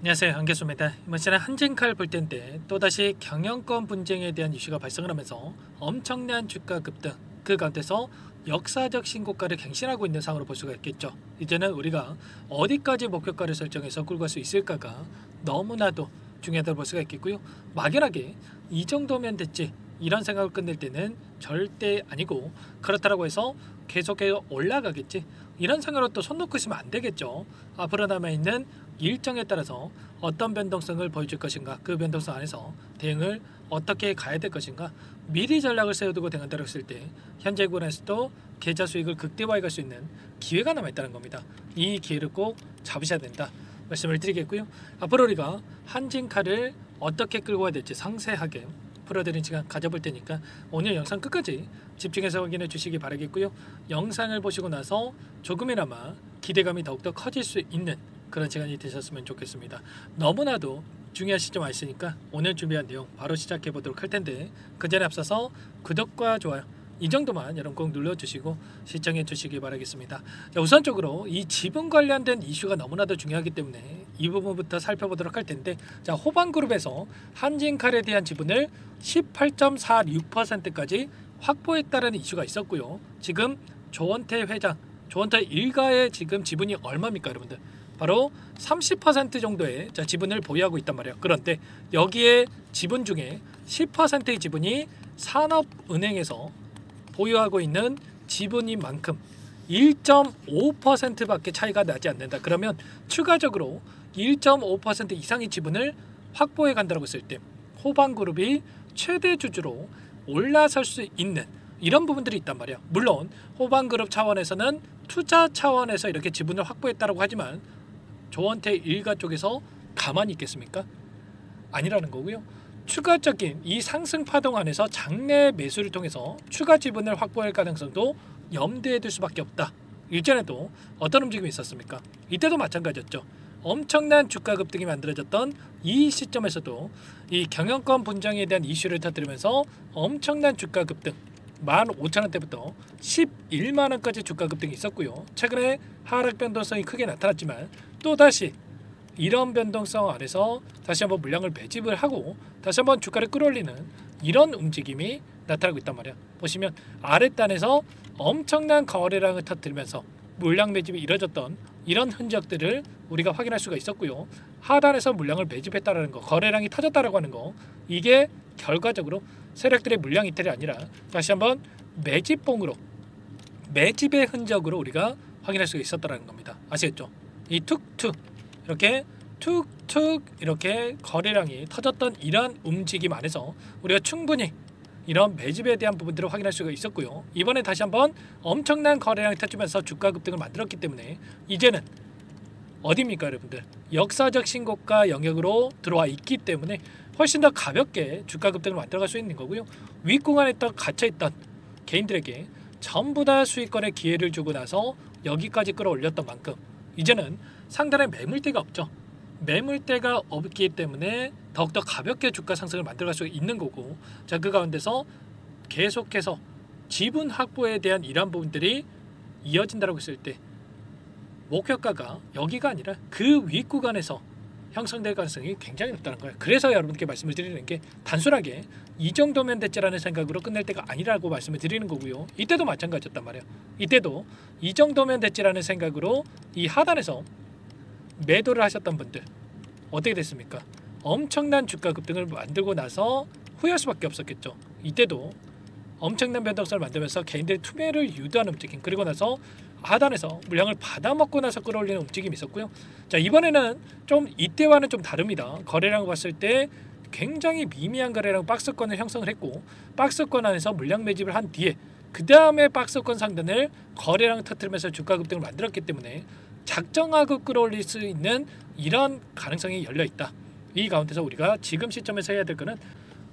안녕하세요, 안개수입니다. 이번 시간에 한진칼 볼텐데 또다시 경영권 분쟁에 대한 이슈가 발생을 하면서 엄청난 주가 급등, 그 가운데서 역사적 신고가를 갱신하고 있는 상황으로 볼 수가 있겠죠. 이제는 우리가 어디까지 목표가를 설정해서 끌고 갈 수 있을까가 너무나도 중요하다고 볼 수가 있겠고요. 막연하게 이 정도면 됐지 이런 생각을 끝낼 때는 절대 아니고, 그렇다고 해서 계속해서 올라가겠지 이런 생각으로 또 손 놓고 있으면 안 되겠죠. 앞으로 남아있는 일정에 따라서 어떤 변동성을 보여줄 것인가, 그 변동성 안에서 대응을 어떻게 가야 될 것인가, 미리 전략을 세워두고 대응한다고 했을 때 현재 구간에서도 계좌 수익을 극대화해 갈 수 있는 기회가 남아있다는 겁니다. 이 기회를 꼭 잡으셔야 된다 말씀을 드리겠고요. 앞으로 우리가 한진칼을 어떻게 끌고 가야 될지 상세하게 풀어드린 시간 가져볼 테니까 오늘 영상 끝까지 집중해서 확인해 주시기 바라겠고요. 영상을 보시고 나서 조금이나마 기대감이 더욱더 커질 수 있는 그런 시간이 되셨으면 좋겠습니다. 너무나도 중요한 시점 와 있으니까 오늘 준비한 내용 바로 시작해 보도록 할 텐데, 그 전에 앞서서 구독과 좋아요 이 정도만 여러분 꼭 눌러주시고 시청해 주시기 바라겠습니다. 자, 우선적으로 이 지분 관련된 이슈가 너무나도 중요하기 때문에 이 부분부터 살펴보도록 할 텐데, 자, 호반그룹에서 한진칼에 대한 지분을 18.46%까지 확보했다는 이슈가 있었고요. 지금 조원태 회장, 조원태 일가의 지금 지분이 얼마입니까, 여러분들? 바로 30% 정도의 지분을 보유하고 있단 말이에요. 그런데 여기에 지분 중에 10%의 지분이 산업은행에서 보유하고 있는 지분인 만큼 1.5%밖에 차이가 나지 않는다. 그러면 추가적으로 1.5% 이상의 지분을 확보해 간다고 했을 때 호반그룹이 최대 주주로 올라설 수 있는 이런 부분들이 있단 말이야. 물론 호반그룹 차원에서는 투자 차원에서 이렇게 지분을 확보했다고 하지만 조원태 일가 쪽에서 가만히 있겠습니까? 아니라는 거고요. 추가적인 이 상승 파동 안에서 장내 매수를 통해서 추가 지분을 확보할 가능성도 염두에 둘 수밖에 없다. 일전에도 어떤 움직임이 있었습니까? 이때도 마찬가지였죠. 엄청난 주가 급등이 만들어졌던 이 시점에서도 이 경영권 분쟁에 대한 이슈를 터뜨리면서 엄청난 주가 급등, 15,000원대부터 11만원까지 주가 급등이 있었고요. 최근에 하락 변동성이 크게 나타났지만 또다시 이런 변동성 안에서 다시 한번 물량을 매집을 하고 다시 한번 주가를 끌어올리는 이런 움직임이 나타나고 있단 말이야. 보시면 아랫단에서 엄청난 거래량을 터뜨리면서 물량 매집이 이뤄졌던 이런 흔적들을 우리가 확인할 수가 있었고요. 하단에서 물량을 매집했다라는 거, 거래량이 터졌다라고 하는 거, 이게 결과적으로 세력들의 물량 이탈이 아니라 다시 한번 매집봉으로, 매집의 흔적으로 우리가 확인할 수가 있었다라는 겁니다. 아시겠죠? 이 툭툭 이렇게 툭툭 이렇게 거래량이 터졌던 이러한 움직임 안에서 우리가 충분히 이런 매집에 대한 부분들을 확인할 수가 있었고요. 이번에 다시 한번 엄청난 거래량이 터지면서 주가 급등을 만들었기 때문에 이제는 어디입니까, 여러분들? 역사적 신고가 영역으로 들어와 있기 때문에 훨씬 더 가볍게 주가 급등을 만들어갈 수 있는 거고요. 윗구간에 갇혀있던 개인들에게 전부 다 수익권의 기회를 주고 나서 여기까지 끌어올렸던 만큼 이제는 상단에 매물대가 없죠. 매물대가 없기 때문에 더욱더 가볍게 주가 상승을 만들어갈 수 있는 거고, 자, 그 가운데서 계속해서 지분 확보에 대한 이러한 부분들이 이어진다고 했을 때 목표가가 여기가 아니라 그 윗구간에서 형성될 가능성이 굉장히 높다는 거예요. 그래서 여러분께 말씀을 드리는 게 단순하게 이 정도면 됐지라는 생각으로 끝낼 때가 아니라고 말씀을 드리는 거고요. 이때도 마찬가지였단 말이에요. 이때도 이 정도면 됐지라는 생각으로 이 하단에서 매도를 하셨던 분들 어떻게 됐습니까? 엄청난 주가 급등을 만들고 나서 후회할 수밖에 없었겠죠. 이때도 엄청난 변동성을 만들면서 개인들의 투매를 유도하는 움직임, 그리고 나서 하단에서 물량을 받아먹고 나서 끌어올리는 움직임이 있었고요. 자, 이번에는 좀 이때와는 좀 다릅니다. 거래량을 봤을 때 굉장히 미미한 거래량 박스권을 형성을 했고, 박스권 안에서 물량 매집을 한 뒤에 그 다음에 박스권 상단을 거래량을 터뜨리면서 주가 급등을 만들었기 때문에 작정하고 끌어올릴 수 있는 이런 가능성이 열려있다. 이 가운데서 우리가 지금 시점에서 해야 될 거는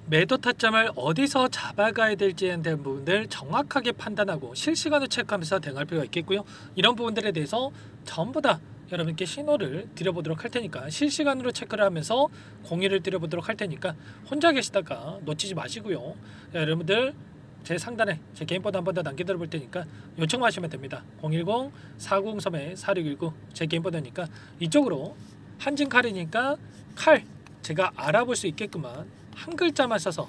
매도 타점을 어디서 잡아가야 될지에 대한 부분들 정확하게 판단하고 실시간으로 체크하면서 대응할 필요가 있겠고요. 이런 부분들에 대해서 전부 다 여러분께 신호를 드려보도록 할 테니까 실시간으로 체크를 하면서 공유를 드려보도록 할 테니까 혼자 계시다가 놓치지 마시고요. 여러분들 제 상단에 제 개인번호 한 번 더 남겨드려 볼 테니까 요청하시면 됩니다. 010-403-4619 제 개인번호니까 이쪽으로 한진 칼이니까 칼 제가 알아볼 수 있게끔만 한 글자만 써서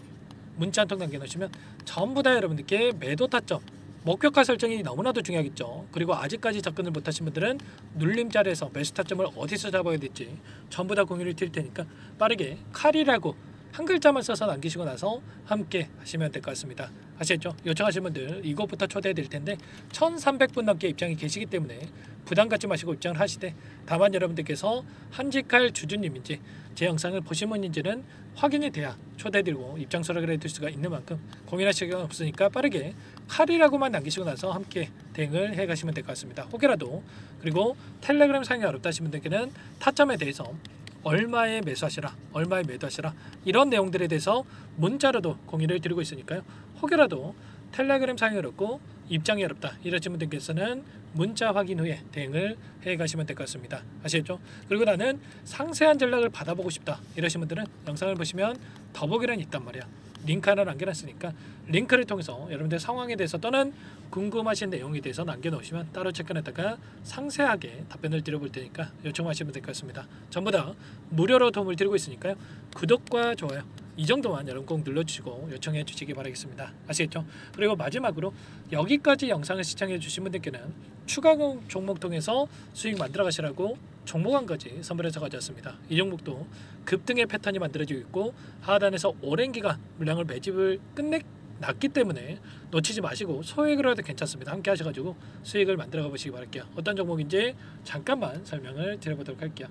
문자 한 통 남겨놓으시면 전부 다 여러분들께 매도 타점 목표가 설정이 너무나도 중요하겠죠. 그리고 아직까지 접근을 못하신 분들은 눌림자리에서 매수 타점을 어디서 잡아야 될지 전부 다 공유를 드릴 테니까 빠르게 칼이라고 한 글자만 써서 남기시고 나서 함께 하시면 될 것 같습니다. 아시겠죠? 요청하신 분들 이것부터 초대해 드릴 텐데 1300분 넘게 입장이 계시기 때문에 부담 갖지 마시고 입장을 하시되, 다만 여러분들께서 한지칼 주주님인지 제 영상을 보신 분인지는 확인이 돼야 초대해드리고 입장 수락을 해드릴 수가 있는 만큼 고민할 시간이 없으니까 빠르게 칼이라고만 남기시고 나서 함께 대응을 해가시면 될 것 같습니다. 혹여라도 그리고 텔레그램 사용이 어렵다 하신 분들께는 타점에 대해서 얼마에 매수하시라, 얼마에 매도하시라 이런 내용들에 대해서 문자로도 공유를 드리고 있으니까요. 혹여라도 텔레그램 사용이 어렵고 입장이 어렵다 이러신 분들께서는 문자 확인 후에 대응을 해가시면 될 것 같습니다. 아시겠죠? 그리고 나는 상세한 전략을 받아보고 싶다 이러신 분들은 영상을 보시면 더보기란이 있단 말이야. 링크 하나 남겨놨으니까 링크를 통해서 여러분들 상황에 대해서 또는 궁금하신 내용에 대해서 남겨놓으시면 따로 체크해놨다가 상세하게 답변을 드려볼 테니까 요청하시면 될 것 같습니다. 전부 다 무료로 도움을 드리고 있으니까요. 구독과 좋아요 이 정도만 여러분 꼭 눌러주시고 요청해 주시기 바라겠습니다. 아시겠죠? 그리고 마지막으로 여기까지 영상을 시청해 주신 분들께는 추가 종목 통해서 수익 만들어 가시라고 종목 한 가지 선물해서 가져왔습니다. 이 종목도 급등의 패턴이 만들어지고 있고 하단에서 오랜 기간 물량을 매집을 끝냈기 때문에 놓치지 마시고 소액으로 해도 괜찮습니다. 함께 하셔가지고 수익을 만들어 가보시기 바랄게요. 어떤 종목인지 잠깐만 설명을 드려보도록 할게요.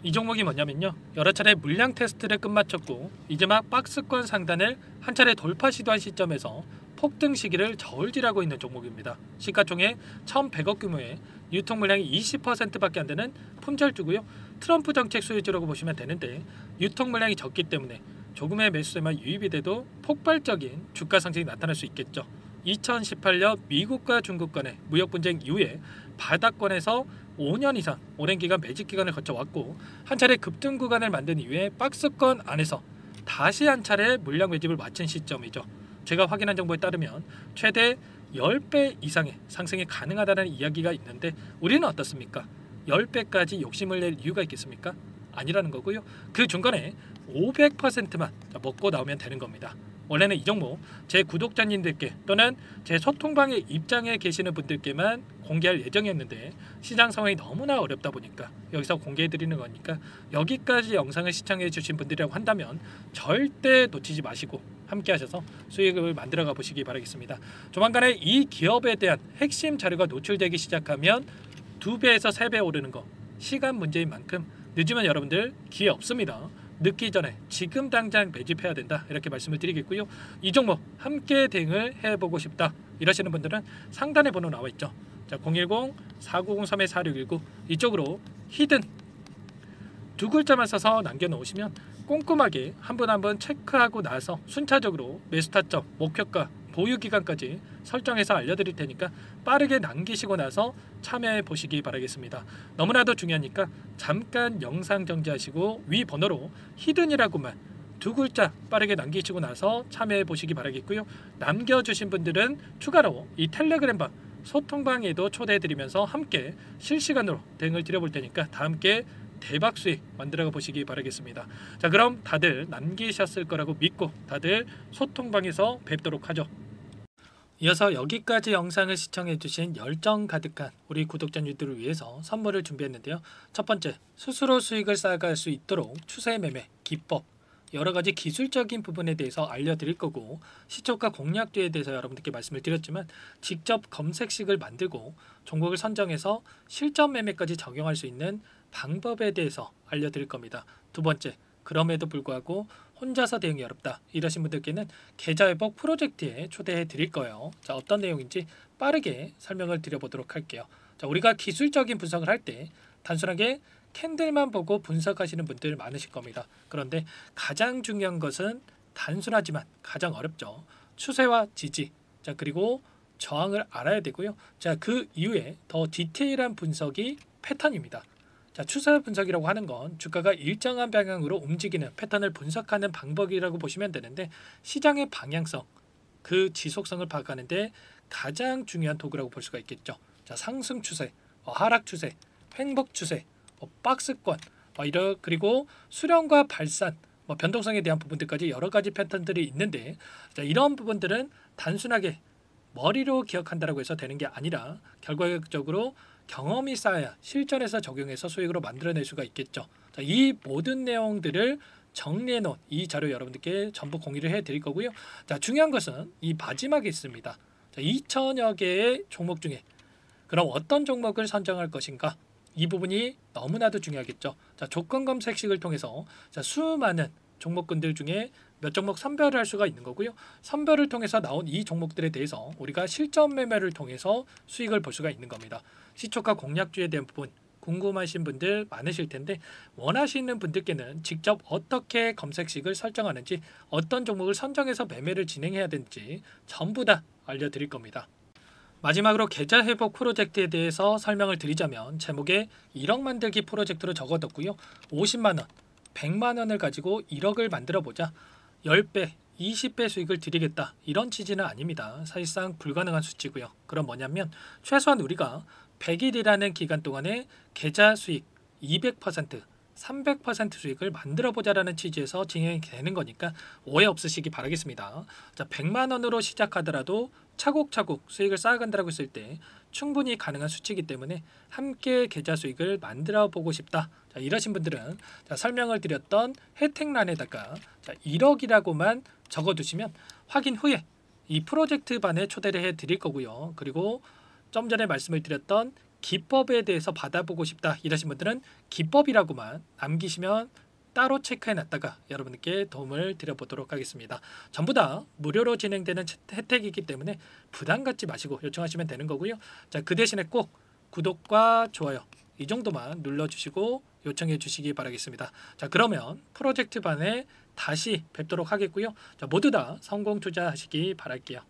이 종목이 뭐냐면요, 여러 차례 물량 테스트를 끝마쳤고 이제 막 박스권 상단을 한 차례 돌파 시도한 시점에서 폭등 시기를 저울질하고 있는 종목입니다. 시가총액 1100억 규모의 유통 물량이 20%밖에 안 되는 품절주고요. 트럼프 정책 수혜주라고 보시면 되는데 유통 물량이 적기 때문에 조금의 매수세만 유입이 돼도 폭발적인 주가 상승이 나타날 수 있겠죠. 2018년 미국과 중국 간의 무역 분쟁 이후에 바닥권에서 5년 이상 오랜 기간 매집 기간을 거쳐왔고 한 차례 급등 구간을 만든 이후에 박스권 안에서 다시 한 차례 물량 매집을 마친 시점이죠. 제가 확인한 정보에 따르면 최대 10배 이상의 상승이 가능하다는 이야기가 있는데 우리는 어떻습니까? 10배까지 욕심을 낼 이유가 있겠습니까? 아니라는 거고요. 그 중간에 500%만 먹고 나오면 되는 겁니다. 원래는 이 종목 제 구독자님들께 또는 제 소통방에 입장해 계시는 분들께만 공개할 예정이었는데 시장 상황이 너무나 어렵다 보니까 여기서 공개해 드리는 거니까 여기까지 영상을 시청해 주신 분들이라고 한다면 절대 놓치지 마시고 함께 하셔서 수익을 만들어 가 보시기 바라겠습니다. 조만간에 이 기업에 대한 핵심 자료가 노출되기 시작하면 2배에서 3배 오르는 거 시간 문제인 만큼 늦으면 여러분들 기회 없습니다. 늦기 전에 지금 당장 매집해야 된다 이렇게 말씀을 드리겠고요. 이 종목 함께 대응을 해보고 싶다 이러시는 분들은 상단에 번호 나와 있죠. 자, 010-4903-4619 이쪽으로 히든 두 글자만 써서 남겨놓으시면 꼼꼼하게 한 분 한 분 체크하고 나서 순차적으로 매수 타점, 목표가, 보유 기간까지 설정해서 알려드릴 테니까 빠르게 남기시고 나서 참여해 보시기 바라겠습니다. 너무나도 중요하니까 잠깐 영상 정지하시고 위 번호로 히든이라고만 두 글자 빠르게 남기시고 나서 참여해 보시기 바라겠고요. 남겨주신 분들은 추가로 이 텔레그램방 소통방에도 초대해 드리면서 함께 실시간으로 대응을 드려볼 테니까 다 함께 대박 수익 만들어 보시기 바라겠습니다. 자, 그럼 다들 남기셨을 거라고 믿고 다들 소통방에서 뵙도록 하죠. 이어서 여기까지 영상을 시청해 주신 열정 가득한 우리 구독자님들을 위해서 선물을 준비했는데요. 첫 번째, 스스로 수익을 쌓아갈 수 있도록 추세 매매 기법 여러 가지 기술적인 부분에 대해서 알려드릴 거고, 시초가 공략주에 대해서 여러분들께 말씀을 드렸지만 직접 검색식을 만들고 종목을 선정해서 실전 매매까지 적용할 수 있는 방법에 대해서 알려드릴 겁니다. 두 번째, 그럼에도 불구하고 혼자서 대응이 어렵다 이러신 분들께는 계좌회복 프로젝트에 초대해 드릴 거예요. 자, 어떤 내용인지 빠르게 설명을 드려보도록 할게요. 자, 우리가 기술적인 분석을 할 때 단순하게 캔들만 보고 분석하시는 분들 많으실 겁니다. 그런데 가장 중요한 것은 단순하지만 가장 어렵죠. 추세와 지지, 자, 그리고 저항을 알아야 되고요. 자, 그 이후에 더 디테일한 분석이 패턴입니다. 자, 추세 분석이라고 하는 건 주가가 일정한 방향으로 움직이는 패턴을 분석하는 방법이라고 보시면 되는데, 시장의 방향성, 그 지속성을 파악하는데 가장 중요한 도구라고 볼 수가 있겠죠. 자, 상승 추세, 하락 추세, 횡복 추세, 뭐 박스권, 그리고 수령과 발산, 변동성에 대한 부분들까지 여러 가지 패턴들이 있는데, 자, 이런 부분들은 단순하게 머리로 기억한다라고 해서 되는 게 아니라 결과적으로 경험이 쌓아야 실전에서 적용해서 수익으로 만들어낼 수가 있겠죠. 자, 이 모든 내용들을 정리해 놓은 이 자료 여러분들께 전부 공유를 해 드릴 거고요. 자, 중요한 것은 이 마지막에 있습니다. 자, 2천여 개의 종목 중에 그럼 어떤 종목을 선정할 것인가? 이 부분이 너무나도 중요하겠죠. 자, 조건 검색식을 통해서 자, 수많은 종목군들 중에 몇 종목 선별을 할 수가 있는 거고요. 선별을 통해서 나온 이 종목들에 대해서 우리가 실전 매매를 통해서 수익을 볼 수가 있는 겁니다. 시초가 공략주에 대한 부분 궁금하신 분들 많으실 텐데, 원하시는 분들께는 직접 어떻게 검색식을 설정하는지, 어떤 종목을 선정해서 매매를 진행해야 되는지 전부 다 알려드릴 겁니다. 마지막으로 계좌 회복 프로젝트에 대해서 설명을 드리자면, 제목에 1억 만들기 프로젝트로 적어뒀고요. 50만 원, 100만 원을 가지고 1억을 만들어 보자. 10배, 20배 수익을 드리겠다. 이런 취지는 아닙니다. 사실상 불가능한 수치고요. 그럼 뭐냐면 최소한 우리가 100일이라는 기간 동안에 계좌 수익 200%, 300% 수익을 만들어 보자라는 취지에서 진행이 되는 거니까 오해 없으시기 바라겠습니다. 자, 100만 원으로 시작하더라도 차곡차곡 수익을 쌓아간다고 했을 때 충분히 가능한 수치이기 때문에 함께 계좌 수익을 만들어 보고 싶다. 자, 이러신 분들은 자, 설명을 드렸던 혜택란에다가 자, 1억이라고만 적어두시면 확인 후에 이 프로젝트 반에 초대를 해 드릴 거고요. 그리고 좀 전에 말씀을 드렸던 기법에 대해서 받아보고 싶다 이러신 분들은 기법이라고만 남기시면 따로 체크해놨다가 여러분께 도움을 드려보도록 하겠습니다. 전부 다 무료로 진행되는 혜택이기 때문에 부담 갖지 마시고 요청하시면 되는 거고요. 자, 그 대신에 꼭 구독과 좋아요 이 정도만 눌러주시고 요청해 주시기 바라겠습니다. 자, 그러면 프로젝트 반에 다시 뵙도록 하겠고요. 자, 모두 다 성공 투자하시기 바랄게요.